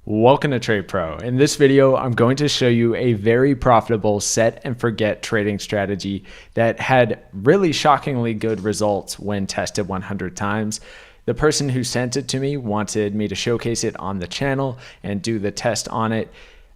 Welcome to Trade Pro. In this video, I'm going to show you a very profitable set and forget trading strategy that had really shockingly good results when tested 100 times. The person who sent it to me wanted me to showcase it on the channel and do the test on it.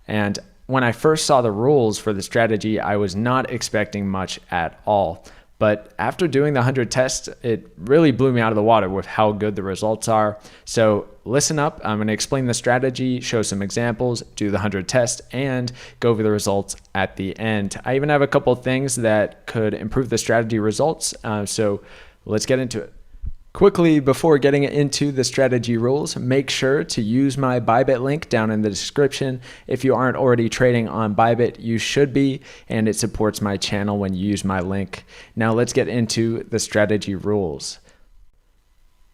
And when I first saw the rules for the strategy, I was not expecting much at all. But after doing the 100 tests, it really blew me out of the water with how good the results are. So listen up, I'm going to explain the strategy, show some examples, do the 100 tests, and go over the results at the end. I even have a couple things that could improve the strategy results. So let's get into it. Quickly, before getting into the strategy rules, make sure to use my Bybit link down in the description. If you aren't already trading on Bybit, you should be, and it supports my channel when you use my link. Now let's get into the strategy rules.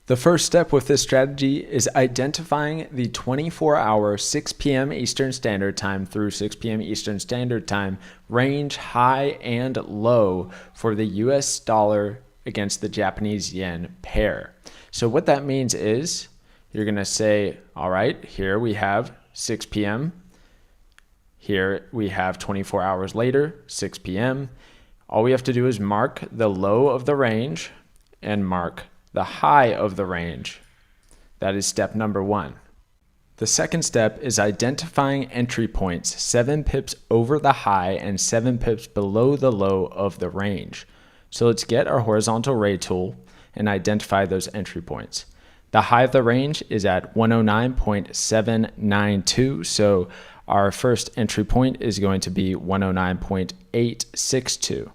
The first step with this strategy is identifying the 24-hour 6 p.m. Eastern Standard Time through 6 p.m. Eastern Standard Time range high and low for the US dollar against the Japanese yen pair. So what that means is you're going to say, all right, here we have 6 p.m. Here we have 24 hours later, 6 p.m. All we have to do is mark the low of the range and mark the high of the range. That is step number one. The second step is identifying entry points 7 pips over the high and 7 pips below the low of the range. So let's get our horizontal ray tool and identify those entry points. The high of the range is at 109.792. So our first entry point is going to be 109.862.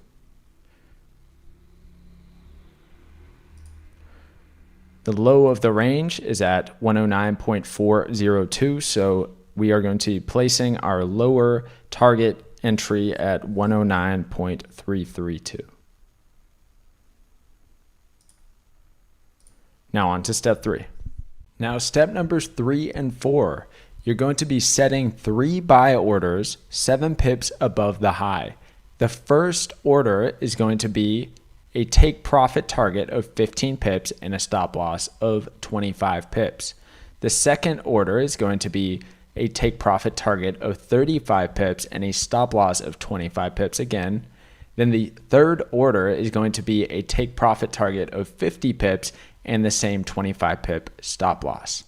The low of the range is at 109.402. So we are going to be placing our lower target entry at 109.332. Now on to step 3. Now step numbers 3 and 4, you're going to be setting 3 buy orders 7 pips above the high. The first order is going to be a take profit target of 15 pips and a stop loss of 25 pips. The second order is going to be a take profit target of 35 pips and a stop loss of 25 pips again. Then the third order is going to be a take profit target of 50 pips and the same 25 pip stop loss.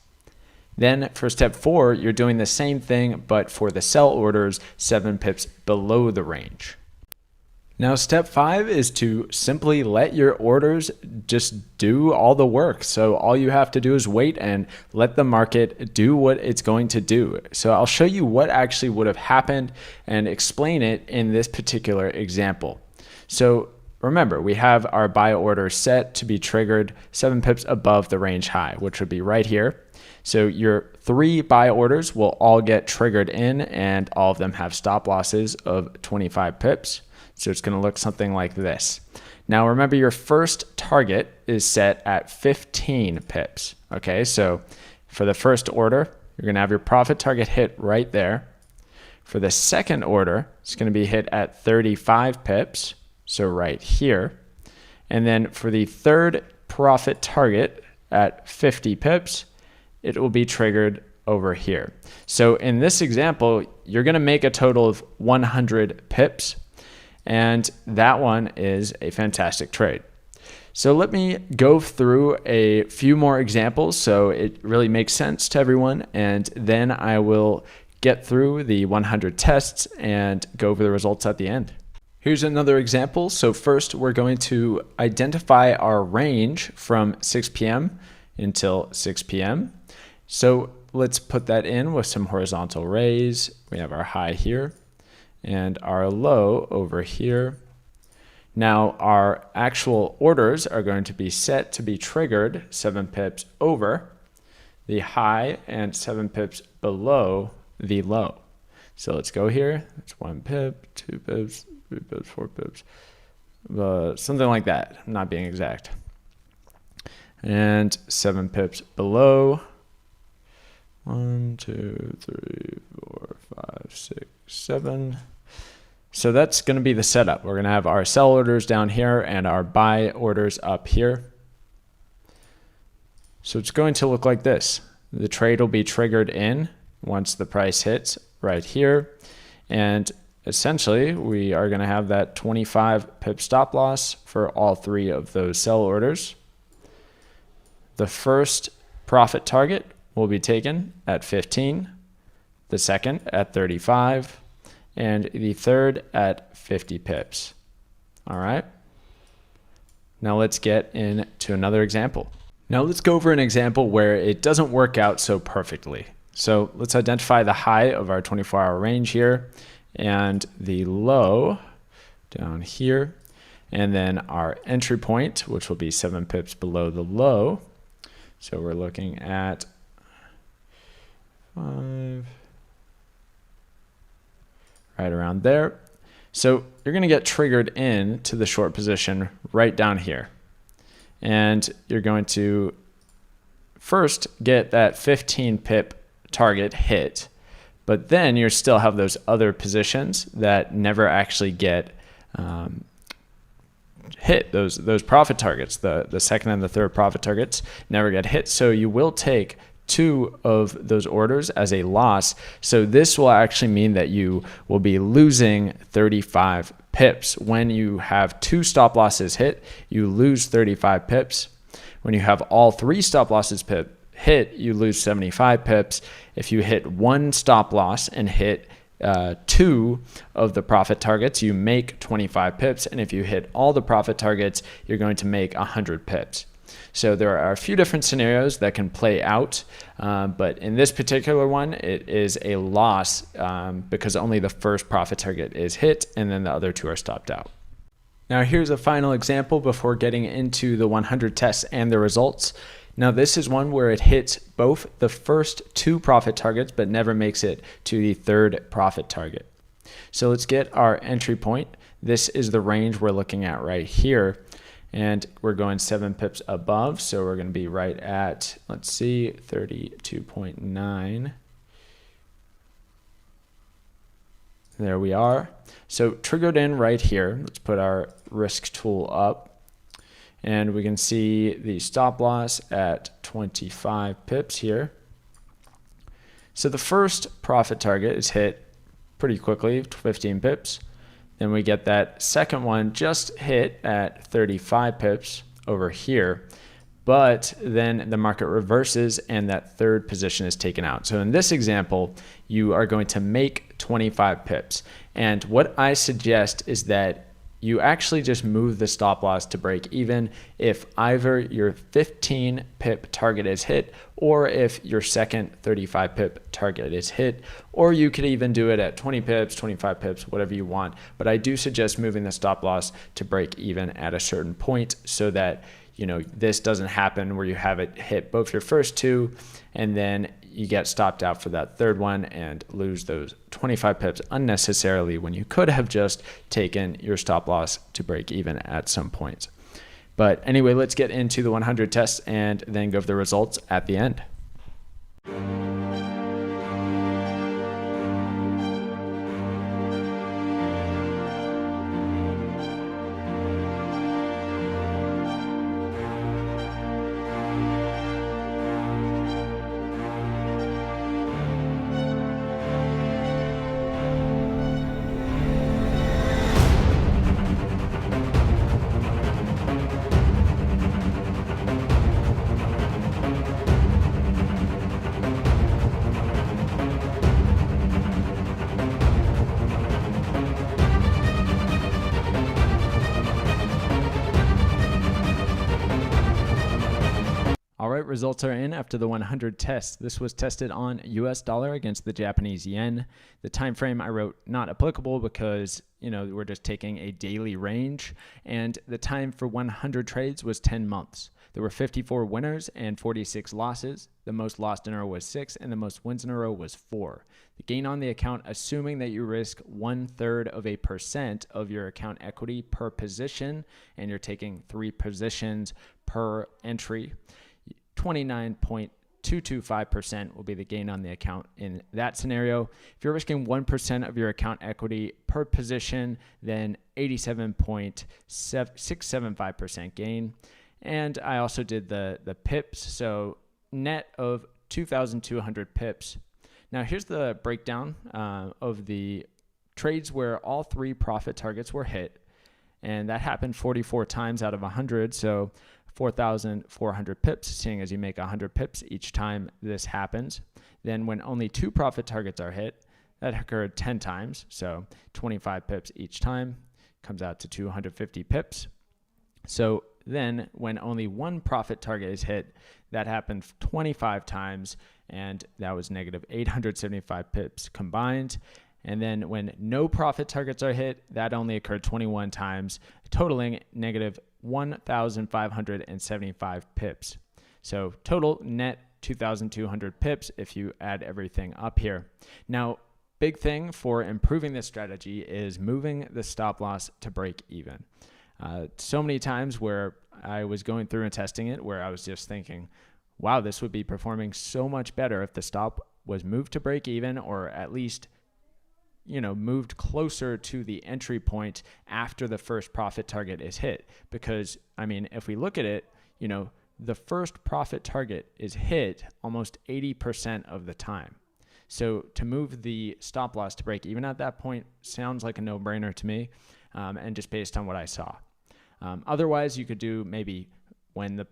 Then for step 4, you're doing the same thing, but for the sell orders 7 pips below the range. Now step 5 is to simply let your orders just do all the work. So all you have to do is wait and let the market do what it's going to do. So I'll show you what actually would have happened and explain it in this particular example. So remember, we have our buy order set to be triggered 7 pips above the range high, which would be right here. So your 3 buy orders will all get triggered in, and all of them have stop losses of 25 pips. So it's going to look something like this. Now remember, your first target is set at 15 pips. Okay, so for the first order, you're going to have your profit target hit right there. For the second order, it's going to be hit at 35 pips. So right here. And then for the third profit target at 50 pips, it will be triggered over here. So in this example, you're going to make a total of 100 pips. And that one is a fantastic trade. So let me go through a few more examples so it really makes sense to everyone. And then I will get through the 100 tests and go over the results at the end. Here's another example. So first we're going to identify our range from 6 p.m. until 6 p.m. So let's put that in with some horizontal rays. We have our high here and our low over here. Now our actual orders are going to be set to be triggered 7 pips over the high and 7 pips below the low. So let's go here. It's 1 pip, 2 pips, 3 pips, 4 pips, something like that. I'm not being exact. And 7 pips below. 1, 2, 3, 4, 5, 6, 7. So that's going to be the setup. We're going to have our sell orders down here and our buy orders up here. So it's going to look like this. The trade will be triggered in once the price hits right here. And essentially, we are going to have that 25 pip stop loss for all three of those sell orders. The first profit target will be taken at 15, the second at 35, and the third at 50 pips. All right. Now let's get into another example. Now let's go over an example where it doesn't work out so perfectly. So let's identify the high of our 24-hour range here and the low down here, and then our entry point, which will be 7 pips below the low. So we're looking at 5, right around there. So you're going to get triggered in to the short position right down here. And you're going to first get that 15 pip target hit, but then you still have those other positions that never actually get hit. Those profit targets, the second and the third profit targets never get hit. So you will take 2 of those orders as a loss. So this will actually mean that you will be losing 35 pips. When you have 2 stop losses hit, you lose 35 pips. When you have all 3 stop losses hit, you lose 75 pips. If you hit 1 stop loss and hit 2 of the profit targets, you make 25 pips. And if you hit all the profit targets, you're going to make 100 pips. So there are a few different scenarios that can play out, but in this particular one, it is a loss because only the first profit target is hit and then the other 2 are stopped out. Now here's a final example before getting into the 100 tests and the results. Now this is one where it hits both the first 2 profit targets but never makes it to the third profit target. So let's get our entry point. This is the range we're looking at right here. And we're going 7 pips above, so we're going to be right at, let's see, 32.9. There we are. So triggered in right here. Let's put our risk tool up. And we can see the stop loss at 25 pips here. So the first profit target is hit pretty quickly, 15 pips. Then we get that second one just hit at 35 pips over here, but then the market reverses and that third position is taken out. So in this example, you are going to make 25 pips. And what I suggest is that you actually just move the stop loss to break even if either your 15 pip target is hit or if your second 35 pip target is hit, or you could even do it at 20 pips, 25 pips, whatever you want. But I do suggest moving the stop loss to break even at a certain point so that this doesn't happen where you have it hit both your first 2 and then you get stopped out for that third one and lose those 25 pips unnecessarily when you could have just taken your stop loss to break even at some point. But anyway, let's get into the 100 tests and then go over the results at the end. All right, results are in after the 100 tests. This was tested on US dollar against the Japanese yen. The time frame I wrote not applicable because, we're just taking a daily range, and the time for 100 trades was 10 months. There were 54 winners and 46 losses. The most lost in a row was 6 and the most wins in a row was 4. The gain on the account, assuming that you risk 0.33% of your account equity per position and you're taking 3 positions per entry, 29.225% will be the gain on the account in that scenario. If you're risking 1% of your account equity per position, then 87.675% gain. And I also did the pips. So net of 2,200 pips, Now here's the breakdown of the trades where all 3 profit targets were hit, and that happened 44 times out of 100, so 4,400 pips, seeing as you make 100 pips each time this happens. Then when only 2 profit targets are hit, that occurred 10 times, so 25 pips each time, comes out to 250 pips. So then when only 1 profit target is hit, that happened 25 times, and that was negative 875 pips combined. And then when no profit targets are hit, that only occurred 21 times, totaling negative 1,575 pips. So total net 2,200 pips if you add everything up here. Now, big thing for improving this strategy is moving the stop loss to break even. So many times where I was going through and testing it, where I was just thinking, wow, this would be performing so much better if the stop was moved to break even, or at least moved closer to the entry point after the first profit target is hit. Because, I mean, if we look at it, the first profit target is hit almost 80% of the time. So to move the stop loss to break even at that point sounds like a no-brainer to me, and just based on what I saw. Otherwise, you could do maybe when the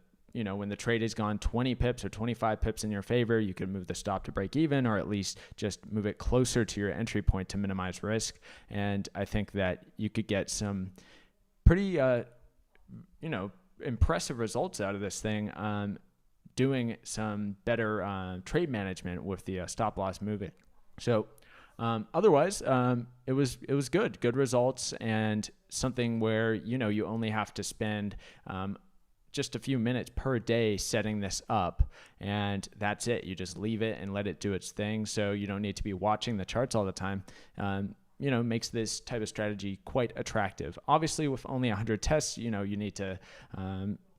trade has gone 20 pips or 25 pips in your favor, you could move the stop to break even, or at least just move it closer to your entry point to minimize risk. And I think that you could get some pretty, impressive results out of this thing, doing some better trade management with the stop loss moving. So otherwise, it was good results, and something where you only have to spend just a few minutes per day setting this up, and that's it. You just leave it and let it do its thing, so you don't need to be watching the charts all the time. Makes this type of strategy quite attractive. Obviously, with only 100 tests, you need to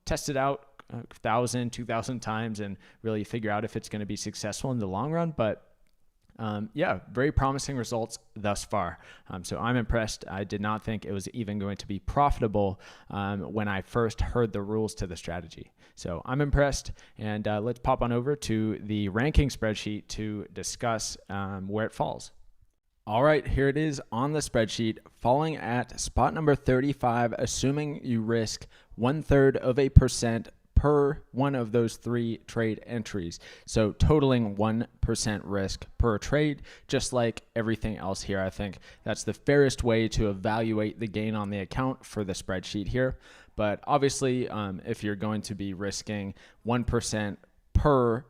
test it out 1,000, 2,000 times and really figure out if it's going to be successful in the long run. But very promising results thus far. So I'm impressed. I did not think it was even going to be profitable when I first heard the rules to the strategy. So I'm impressed, and let's pop on over to the ranking spreadsheet to discuss where it falls. All right, here it is on the spreadsheet, falling at spot number 35, assuming you risk 1/3% per one of those 3 trade entries. So totaling 1% risk per trade, just like everything else here. I think that's the fairest way to evaluate the gain on the account for the spreadsheet here. But obviously, if you're going to be risking 1% per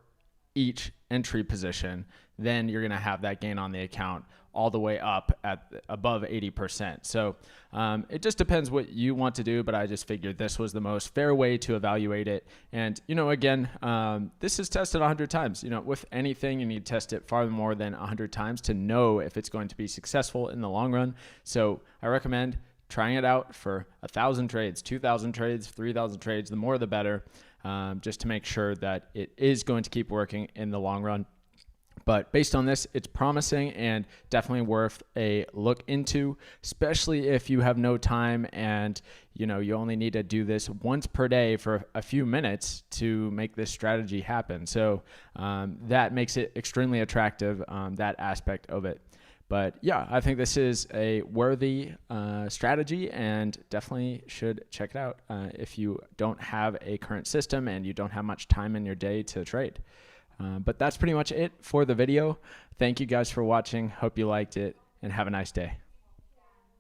each entry position, then you're going to have that gain on the account all the way up at above 80%. So it just depends what you want to do, but I just figured this was the most fair way to evaluate it. And, again, this is tested 100 times. With anything, you need to test it far more than 100 times to know if it's going to be successful in the long run. So I recommend trying it out for 1,000 trades, 2,000 trades, 3,000 trades, the more the better, just to make sure that it is going to keep working in the long run. But based on this, it's promising and definitely worth a look into, especially if you have no time and you only need to do this once per day for a few minutes to make this strategy happen. So that makes it extremely attractive, that aspect of it. But yeah, I think this is a worthy strategy, and definitely should check it out if you don't have a current system and you don't have much time in your day to trade. But that's pretty much it for the video. Thank you guys for watching. Hope you liked it, and have a nice day.